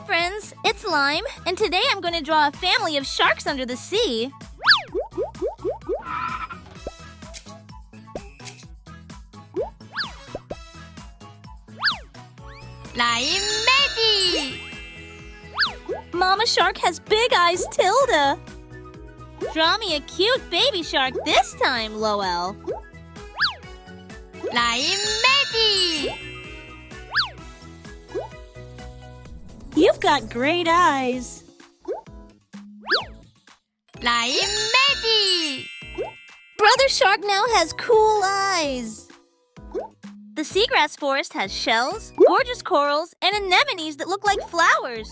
friends, it's Lime, and today I'm going to draw a family of sharks under the sea. Limetube Magic! Mama Shark has big eyes, Tilda. Draw me a cute baby shark this time, Lowell. Limetube Magic! You've got great eyes. Limetube Magic! Brother Shark now has cool eyes. The seagrass forest has shells, gorgeous corals, and anemones that look like flowers.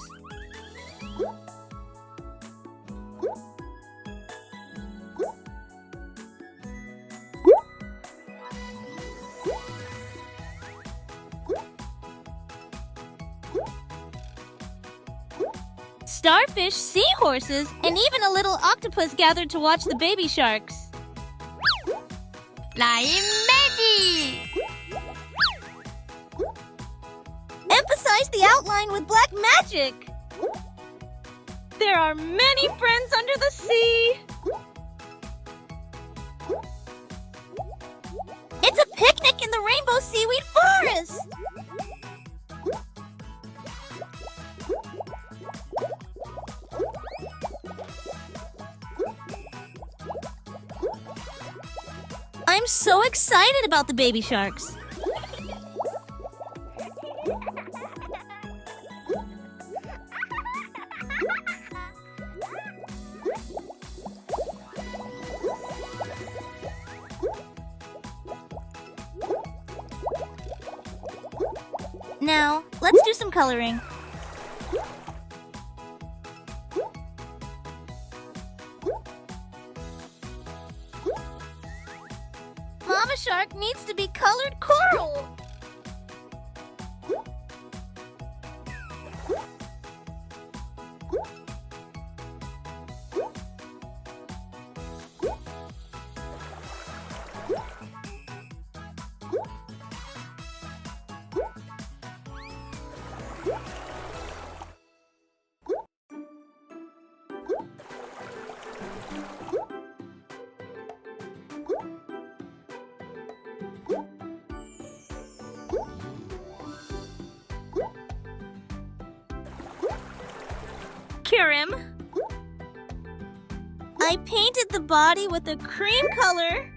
Starfish, seahorses, and even a little octopus gathered to watch the baby sharks. Limetube Magic! Emphasize the outline with black magic. There are many friends under the sea. It's a picnic in the rainbow seaweed forest. I'm so excited about the baby sharks. Now, let's do some coloring. Mama Shark needs to be colored coral. Kirim. I painted the body with a cream color.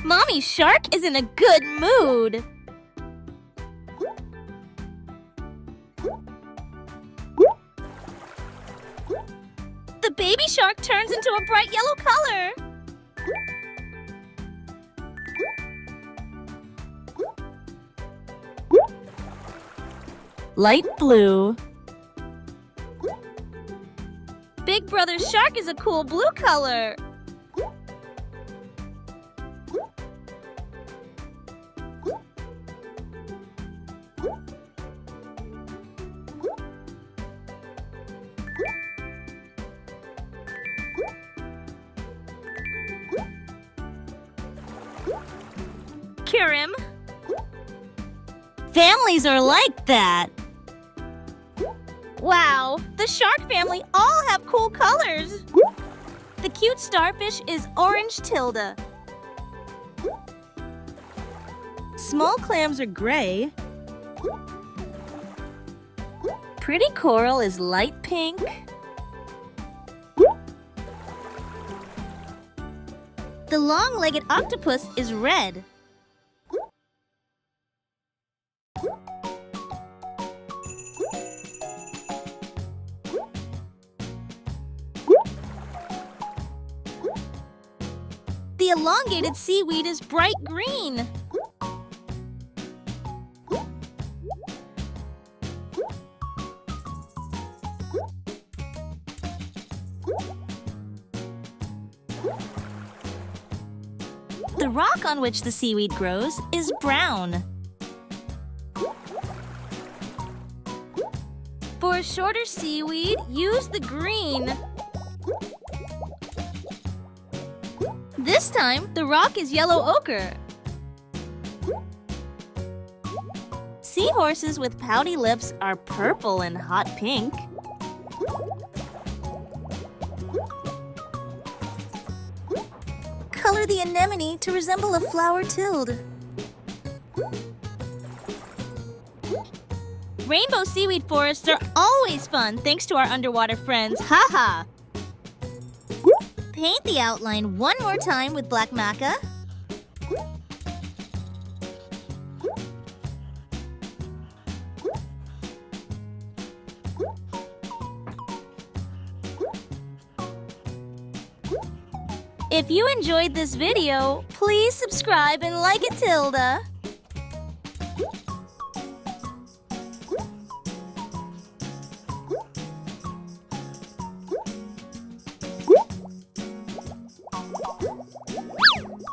Mommy Shark is in a good mood. The baby shark turns into a bright yellow color. Light blue. Big Brother Shark is a cool blue color. Kirim. Families are like that. Wow, the shark family all have cool colors. The cute starfish is orange Tilda. Small clams are gray. Pretty coral is light pink. The long-legged octopus is red. The elongated seaweed is bright green. The rock on which the seaweed grows is brown. For a shorter seaweed, use the green. This time, the rock is yellow ochre. seahorses with pouty lips are purple and hot pink. Color the anemone to resemble a flower tilde. Rainbow seaweed forests are always fun thanks to our underwater friends. Haha! Paint the outline one more time with black maca. If you enjoyed this video, please subscribe and like it, Tilda.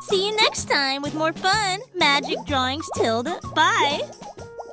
See you next time with more fun magic drawings, Tilda. Bye!